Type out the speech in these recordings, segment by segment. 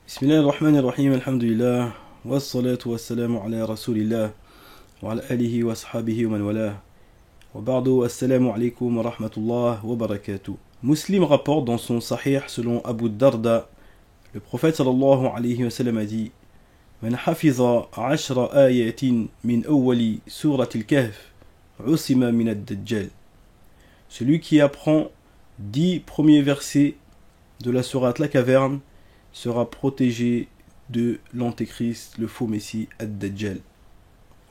بسم الله الرحمن الرحيم الحمد لله والصلاة والسلام على رسول الله وعلى آله وصحبه ومن والاه وبعد السلام عليكم ورحمة الله وبركاته. Muslim rapporte dans son Sahih selon Abu Darda, le prophète sallallahu alayhi wa sallam a dit: من حفظ 10 آيات من أول سورة الكهف عصم من الدجال. Celui qui apprend 10 premiers versets de la sourate La Caverne sera protégé de l'antéchrist, le faux messie, Ad-Dajjal.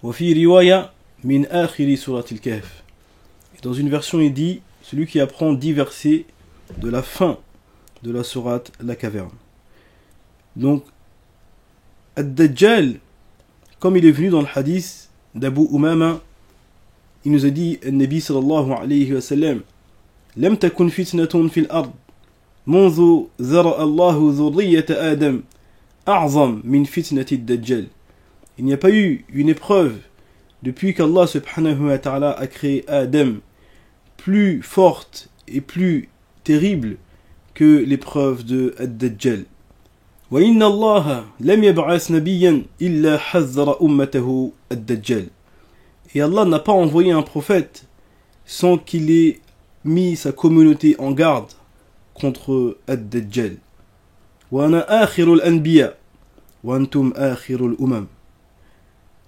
وفي رواية من آخر سورة الكهف. Et dans une version il dit celui qui apprend 10 versets de la fin de la sourate La Caverne. Donc Ad-Dajjal, comme il est venu dans le hadith d'Abu Umama, il nous a dit Nabi sallallahu alayhi wa sallam: لم تكن فتنة في الأرض منذ ذرأ الله ذرية آدم أعظم من فتنة الدجال. Il n'y a pas eu une épreuve depuis qu'Allah subhanahu wa ta'ala a créé Adam plus forte et plus terrible que l'épreuve de Ad-Dajjal. وإن الله لم يبعث نبيا إلا حذر أمته الدجال. Et Allah n'a pas envoyé un prophète sans qu'il ait mis sa communauté en garde contre Ad-Dajjal. وأنا آخر الأنبياء وأنتم آخر الأمم.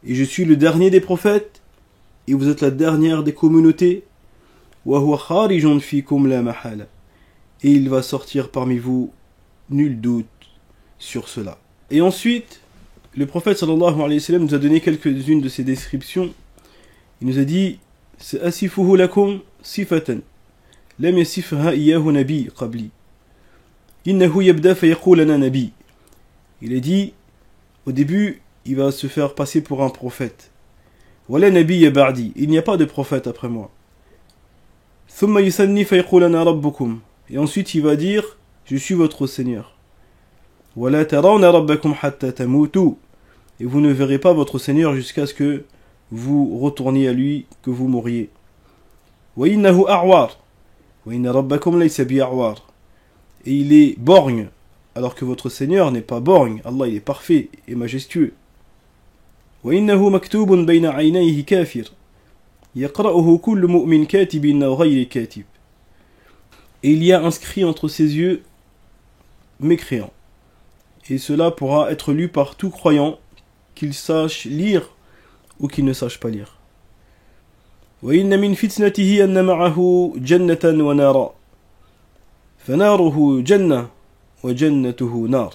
Et je suis le dernier des prophètes et vous êtes la dernière des communautés. وهو خارج فيكم لا محالة. Et il va sortir parmi vous, nul doute sur cela. Et ensuite, le prophète sallallahu alayhi wa sallam nous a donné quelques-unes de ses descriptions. Il nous a dit: سأصفه لكم صفة لم يصفها إياه نبي قبلي إنه يبدأ فيقول أنا نبي. Il a dit, au début, il va se faire passer pour un prophète. ولا نبي بعدي. Il n'y a pas de prophète après moi. ثم يثني فيقول أنا ربكم. Et ensuite il va dire, je suis votre Seigneur. ولا ترون ربكم حتى تموتوا. Et vous ne verrez pas votre Seigneur jusqu'à ce que vous retourniez à lui, que vous mouriez. وإنه أعوار وإن ربكم ليس بأعوار. Et il est borgne, alors que votre Seigneur n'est pas borgne. Allah, il est parfait et majestueux. وإنه مكتوب بين عينيه كافر يقرأه كل مؤمن كاتب أو غير كاتب. Et il y a inscrit entre ses yeux mécréant. Et cela pourra être lu par tout croyant, qu'il sache lire ou qu'il ne sache pas lire. وإن من فتنته أن معه جنة ونارا فناره جنة وجنته نار.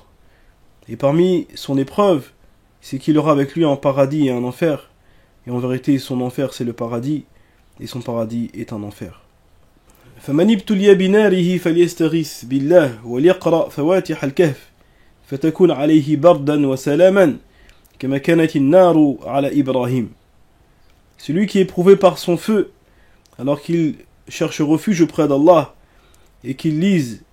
Et parmi son épreuve, c'est qu'il aura avec lui un paradis et un enfer. Et en vérité, son enfer c'est le paradis, et son paradis est un enfer. فمن ابتلي بناره فليستغيث بالله وليقرأ فواتح الكهف فتكون عليه بردا وسلاما كما كانت النار على إبراهيم. Celui qui est éprouvé par son feu, alors qu'il cherche refuge auprès d'Allah, et qu'il lise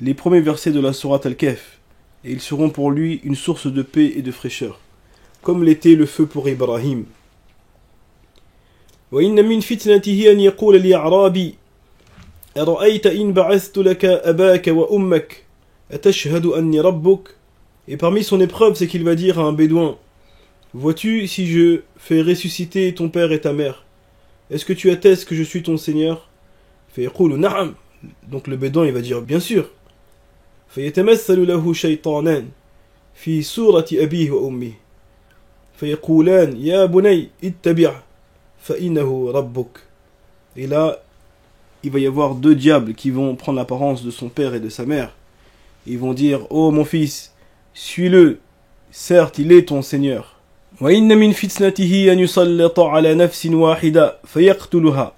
les premiers versets de la sourate Al-Kahf, et ils seront pour lui une source de paix et de fraîcheur, comme l'était le feu pour Ibrahim. وإن من فتنته أن يقول لأعرابي أرأيت إن بعثت لك أباك وأمك أتشهد أني ربك. Et parmi son épreuve, c'est qu'il va dire à un bédouin: vois-tu, si je fais ressusciter ton père et ta mère, est-ce que tu attestes que je suis ton Seigneur? فيقول نعم. Donc le bédouin il va dire bien sûr. فيتمثل له شيطانان في صورة أبيه وأمه فيقولان يا بني اتبع فإنه ربك. Et là, il va y avoir deux diables qui vont prendre l'apparence de son père et de sa mère. Ils vont dire: oh mon fils, suis-le, certes il est ton Seigneur. وإن من فتنته أن يسلط على نفس واحدة فيقتلها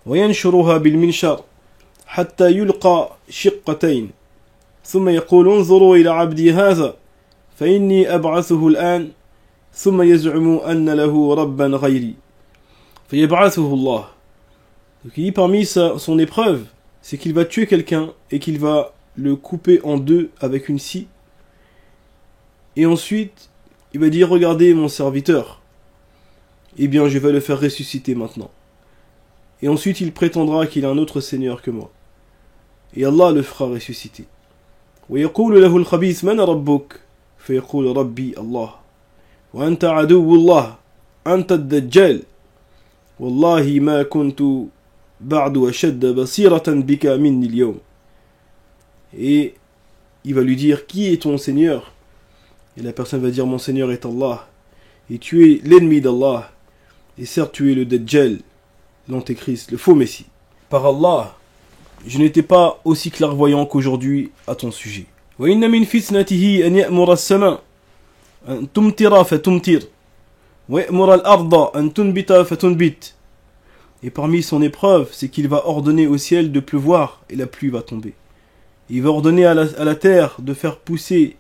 وينشرها بالمنشار حتى يلقى شقتين ثم يقول انظروا إلى عبدي هذا فإني أبعثه الآن ثم يزعم أن له ربا غيري فيبعثه الله. Donc il dit parmi son épreuve, c'est qu'il va tuer quelqu'un et qu'il va le couper en deux avec une scie. Et ensuite, il va dire: regardez mon serviteur, eh bien je vais le faire ressusciter maintenant. Et ensuite il prétendra qu'il a un autre Seigneur que moi. Et Allah le fera ressusciter. ويقول له الخبيث من ربك فيقول ربي الله وأنت عدو الله أنت الدجال والله ما كنت بعد أشد بصيرة بك مني اليوم. Et il va lui dire, qui est ton Seigneur? Et la personne va dire, mon Seigneur est Allah, et tu es l'ennemi d'Allah, et certes tu es le Dajjal, l'antéchrist, le faux Messie. Par Allah, je n'étais pas aussi clairvoyant qu'aujourd'hui à ton sujet. وَإِنَّ مِنْ فِتْنَتِهِ أَنْ يَأْمُرَ السَّمَاءَ أَنْ تُمْطِرَ فَتُمْطِرَ وَيَأْمُرَ الْأَرْضَ أَنْ تُنْبِتَ فَتُنْبِتَ. Et parmi son épreuve, c'est qu'il va ordonner au ciel de pleuvoir et la pluie va tomber. Il va ordonner à la terre de faire pousser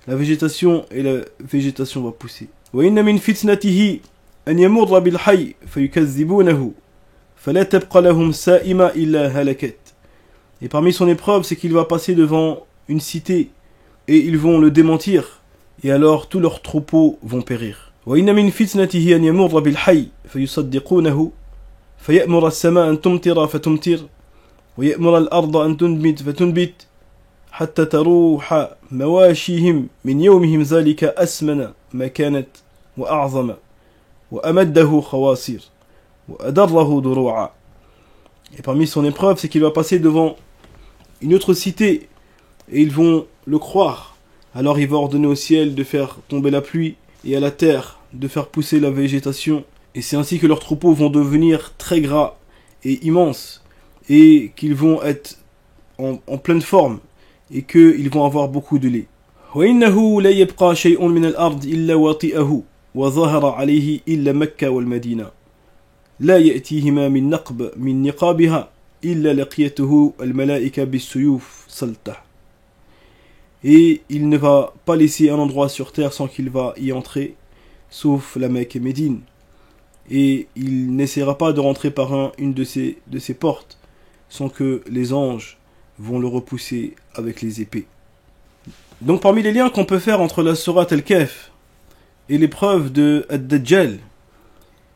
la végétation et la végétation va pousser. وَإِنَّ مِنْ فِتْنَتِهِ أَنْ يَمُرَّ بِالْحَيِّ فَيُكَذِّبُونَهُ فَلَا تَبْقَ لَهُمْ سَائِمَةٌ إِلَّا هَلَكَتْ. Et parmi son épreuve, c'est qu'il va passer devant une cité et ils vont le démentir et alors tous leurs troupeaux vont périr. وَإِنَّ مِنْ فِتْنَتِهِ أَنْ يَمُرَّ بِالْحَيِّ فَيُصَدِّقُونَهُ فَيَأْمُرَ السَّمَاءَ أَنْ تُمْطِرَ فَتُمْطِرَ وَيَأْمُرَ الْأَرْضَ أَنْ تُنْبِتَ فَتُنْبِتَ حتى تروح مواشيهم من يومهم ذلك أسمن ما كانت وأعظم وأمده خواصير وأدره دروعا. Et parmi son épreuve, c'est qu'il va passer devant une autre cité et ils vont le croire. Alors il va ordonner au ciel de faire tomber la pluie et à la terre de faire pousser la végétation. Et c'est ainsi que leurs troupeaux vont devenir très gras et immenses et qu'ils vont être en pleine forme et qu'ils vont avoir beaucoup de lait. وإنه لا يبقى شيء من الأرض إلا وطئه وظهر عليه إلا مكة والمدينة لا يأتيهما من نقابها إلا لقيته الملائكة بالسيوف سلطة. Et il ne va pas laisser un endroit sur terre sans qu'il va y entrer, sauf la Mecque et Médine. Et il n'essaiera pas de rentrer par une de ces portes sans que les anges vont le repousser avec les épées. Donc parmi les liens qu'on peut faire entre la sourate Al-Kahf et l'épreuve de Ad-Dajjal,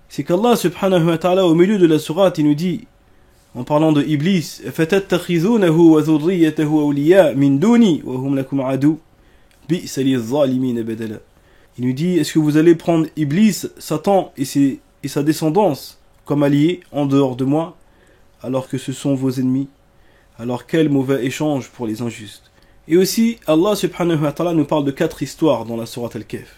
c'est qu'Allah subhanahu wa ta'ala au milieu de la sourate il nous dit, en parlant de Iblis, فَتَتَّخِذُونَهُ وَذُرِّيَّتَهُ أَوْلِيَاءَ مِن دُونِي وَهُمْ لَكُمْ عَدُوٌّ بِئْسَ لِلظَّالِمِينَ بَدَلًا. Il nous dit, est-ce que vous allez prendre Iblis, Satan et sa descendance comme alliés en dehors de moi, alors que ce sont vos ennemis? Alors quel mauvais échange pour les injustes. Et aussi, Allah subhanahu wa ta'ala nous parle de 4 histoires dans la sourate Al-Kahf.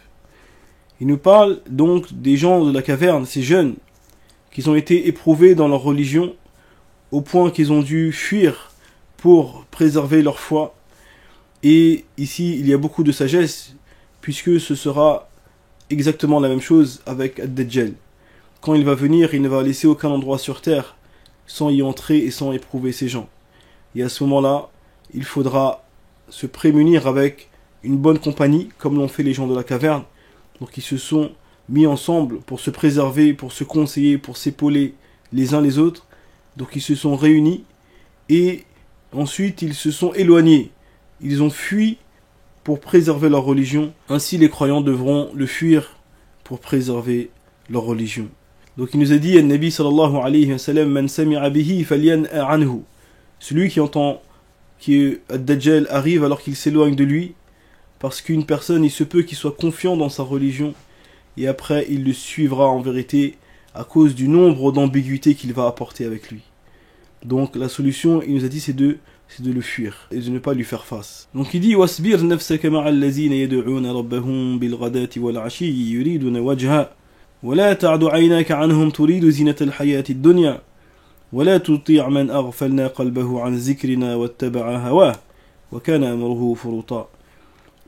Il nous parle donc des gens de la caverne, ces jeunes, qui ont été éprouvés dans leur religion, au point qu'ils ont dû fuir pour préserver leur foi. Et ici, il y a beaucoup de sagesse, puisque ce sera exactement la même chose avec Ad-Dajjal. Quand il va venir, il ne va laisser aucun endroit sur terre sans y entrer et sans éprouver ces gens. Et à ce moment-là, il faudra se prémunir avec une bonne compagnie, comme l'ont fait les gens de la caverne. Donc ils se sont mis ensemble pour se préserver, pour se conseiller, pour s'épauler les uns les autres. Donc ils se sont réunis et ensuite ils se sont éloignés. Ils ont fui pour préserver leur religion. Ainsi les croyants devront le fuir pour préserver leur religion. Donc il nous a dit, Nabi sallallahu alayhi wa sallam, Man sami'a bihi falyan'a anhu. Celui qui entend que Ad-Dajjal arrive alors qu'il s'éloigne de lui, parce qu'une personne, il se peut qu'il soit confiant dans sa religion, et après il le suivra en vérité à cause du nombre d'ambiguïtés qu'il va apporter avec lui. Donc la solution, il nous a dit, c'est de le fuir, et de ne pas lui faire face. Donc il dit, وَاسْبِرْ نَفْسَكَ مَعَ الَّذِينَ يَدْعُونَ رَبَّهُمْ بِالْغَدَاةِ وَالْعَشِيِّ يُرِيدُونَ وَجْهَهُ وَلَا تَعْدُ عَيْنَاكَ عَنْهُمْ تُرِيدُ زِينَةَ الْحَيَاةِ الدُّنْيَا ولا تطيع من أغفلنا قلبه عن ذكرنا واتبع هواه وكان أمره فرطا.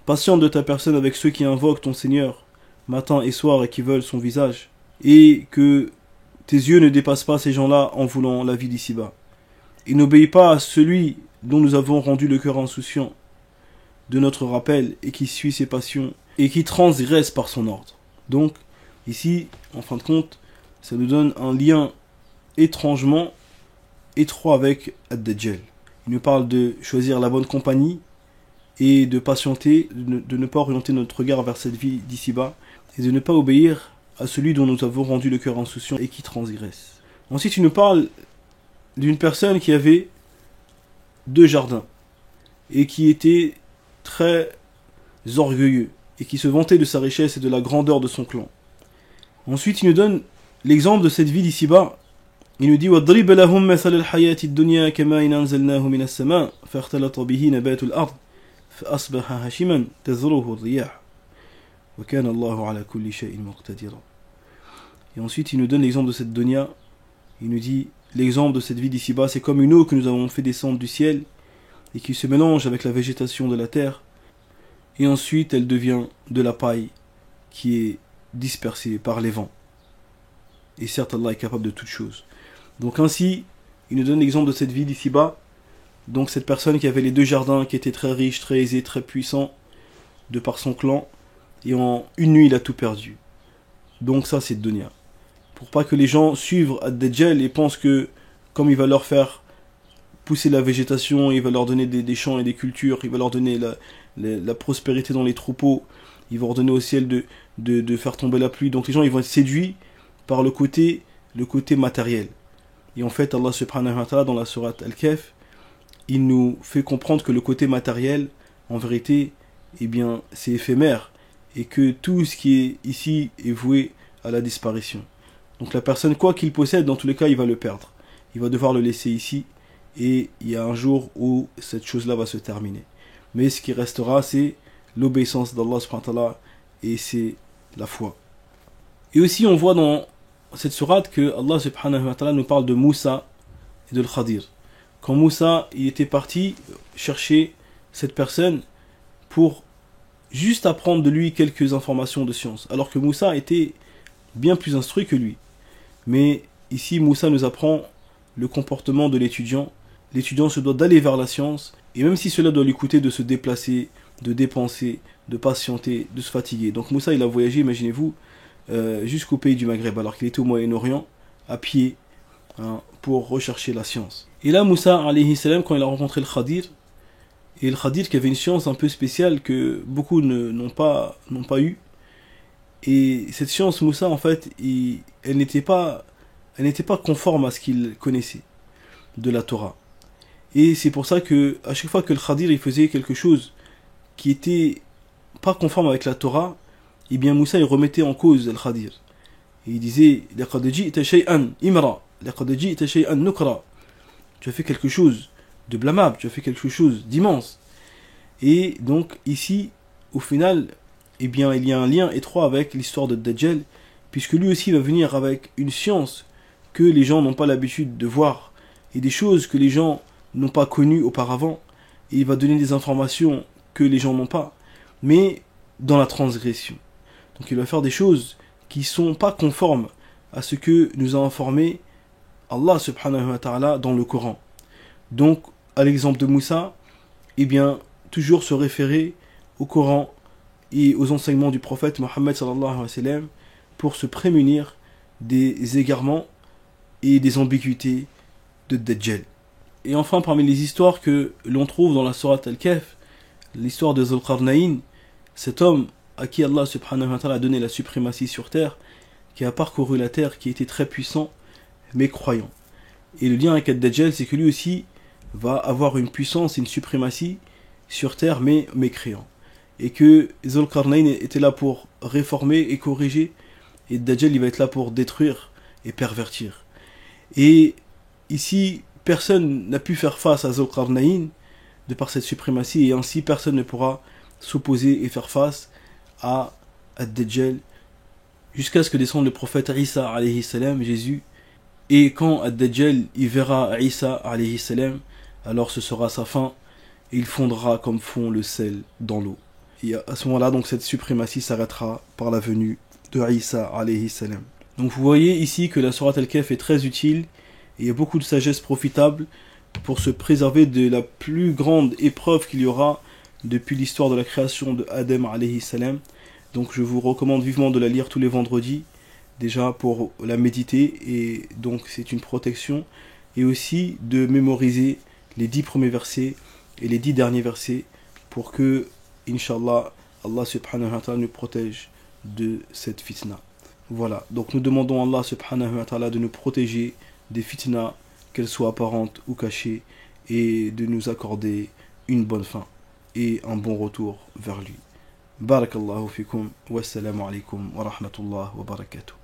Patiente de ta personne avec ceux qui invoquent ton Seigneur matin et soir et qui veulent son visage, et que tes yeux ne dépassent pas ces gens-là en voulant la vie d'ici-bas. Et n'obéis pas à celui dont nous avons rendu le cœur insouciant de notre rappel et qui suit ses passions et qui transgresse par son ordre. Donc ici, en fin de compte, ça nous donne un lien étrangement étroit avec Ad-Dajjal. Il nous parle de choisir la bonne compagnie et de patienter, de ne pas orienter notre regard vers cette vie d'ici-bas et de ne pas obéir à celui dont nous avons rendu le cœur insouciant et qui transgresse. Ensuite, il nous parle d'une personne qui avait 2 jardins et qui était très orgueilleux et qui se vantait de sa richesse et de la grandeur de son clan. Ensuite, il nous donne l'exemple de cette vie d'ici-bas. Il nous dit وَاضْرِبْ لَهُمْ مَثَلَ الْحَيَاةِ الدُّنْيَا كَمَاءٍ أَنزَلْنَاهُ مِنَ السَّمَاءِ فَاخْتَلَطَ بِهِ نَبَاتُ الْأَرْضِ فَأَصْبَحَ هَشِيمًا تَذْرُوهُ الرِّيَاحُ وَكَانَ اللَّهُ عَلَى كُلِّ شَيْءٍ مُقْتَدِرًا. Et ensuite, il nous donne l'exemple de cette dunya. Il nous dit l'exemple de cette vie d'ici-bas, c'est comme une eau que nous avons fait descendre du ciel et qui se mélange avec la végétation de la terre. Et ensuite, elle devient de la paille qui est dispersée par les vents. Et certes, Allah est capable de toutes choses. Donc ainsi, il nous donne l'exemple de cette vie d'ici-bas. Donc cette personne qui avait les deux jardins, qui était très riche, très aisé, très puissant, de par son clan, et en une nuit, il a tout perdu. Donc ça, c'est dunya. Pour pas que les gens suivent Ad-Dajjal et pensent que, comme il va leur faire pousser la végétation, il va leur donner des champs et des cultures, il va leur donner la prospérité dans les troupeaux, il va ordonner au ciel de faire tomber la pluie. Donc les gens, ils vont être séduits par le côté matériel. Et en fait, Allah subhanahu wa ta'ala, dans la sourate Al-Kahf, il nous fait comprendre que le côté matériel, en vérité, eh bien, c'est éphémère, et que tout ce qui est ici est voué à la disparition. Donc la personne, quoi qu'il possède, dans tous les cas, il va le perdre. Il va devoir le laisser ici, et il y a un jour où cette chose-là va se terminer. Mais ce qui restera, c'est l'obéissance d'Allah subhanahu wa ta'ala, et c'est la foi. Et aussi, on voit dans cette sourate que Allah subhanahu wa ta'ala nous parle de Moussa et de Khadir. Quand Moussa il était parti chercher cette personne pour juste apprendre de lui quelques informations de science, alors que Moussa était bien plus instruit que lui. Mais ici, Moussa nous apprend le comportement de l'étudiant. L'étudiant se doit d'aller vers la science, et même si cela doit lui coûter de se déplacer, de dépenser, de patienter, de se fatiguer. Donc Moussa, il a voyagé, imaginez-vous, jusqu'au pays du Maghreb, alors qu'il était au Moyen-Orient, à pied, pour rechercher la science. Et là, Moussa, alayhi salam, quand il a rencontré le Khadir, et le Khadir qui avait une science un peu spéciale que beaucoup n'ont pas eu, et cette science, Moussa, en fait, elle n'était pas conforme à ce qu'il connaissait de la Torah. Et c'est pour ça que à chaque fois que le Khadir il faisait quelque chose qui était pas conforme avec la Torah, eh bien Moussa il remettait en cause le Khadir. Et il disait لَقَدْ جِئْتَ شَيْئًا إِمْرًا لَقَدْ جِئْتَ شَيْئًا نُكْرًا. Tu as fait quelque chose de blâmable, tu as fait quelque chose d'immense. Et donc ici, au final, eh bien il y a un lien étroit avec l'histoire de Dajjal, puisque lui aussi va venir avec une science que les gens n'ont pas l'habitude de voir, et des choses que les gens n'ont pas connues auparavant, et il va donner des informations que les gens n'ont pas, mais dans la transgression. Donc il va faire des choses qui ne sont pas conformes à ce que nous a informé Allah subhanahu wa ta'ala dans le Coran. Donc, à l'exemple de Moussa, eh bien, toujours se référer au Coran et aux enseignements du prophète Mohammed sallallahu alayhi wa sallam pour se prémunir des égarements et des ambiguïtés de Dajjal. Et enfin, parmi les histoires que l'on trouve dans la sourate Al-Kahf, l'histoire de Zulqarnayn, cet homme à qui Allah subhanahu wa ta'ala a donné la suprématie sur terre, qui a parcouru la terre, qui était très puissant, mais croyant. Et le lien avec Ad-Dajjal, c'est que lui aussi va avoir une puissance et une suprématie sur terre, mais mécréant. Et que Zulqarnayn était là pour réformer et corriger, et Dajjal il va être là pour détruire et pervertir. Et ici, personne n'a pu faire face à Zulqarnayn de par cette suprématie, et ainsi personne ne pourra s'opposer et faire face à Ad-Dajjal jusqu'à ce que descende le prophète Isa alayhi salam, Jésus. Et quand Ad-Dajjal il verra Isa alayhi salam, alors ce sera sa fin, et il fondra comme fond le sel dans l'eau. Et à ce moment-là, donc cette suprématie s'arrêtera par la venue de Isa alayhi salam. Donc vous voyez ici que la sourate Al-Kahf est très utile, et il y a beaucoup de sagesse profitable pour se préserver de la plus grande épreuve qu'il y aura depuis l'histoire de la création de Adam alayhi salam. Donc je vous recommande vivement de la lire tous les vendredis, déjà pour la méditer, et donc c'est une protection, et aussi de mémoriser les 10 premiers versets et les 10 derniers versets pour que, Inch'Allah, Allah subhanahu wa ta'ala nous protège de cette fitna. Voilà, donc nous demandons à Allah subhanahu wa ta'ala de nous protéger des fitnas, qu'elles soient apparentes ou cachées, et de nous accorder une bonne fin et un bon retour vers lui. Barakallahu fikum. Wassalamu alaikum wa rahmatullah wa barakatuh.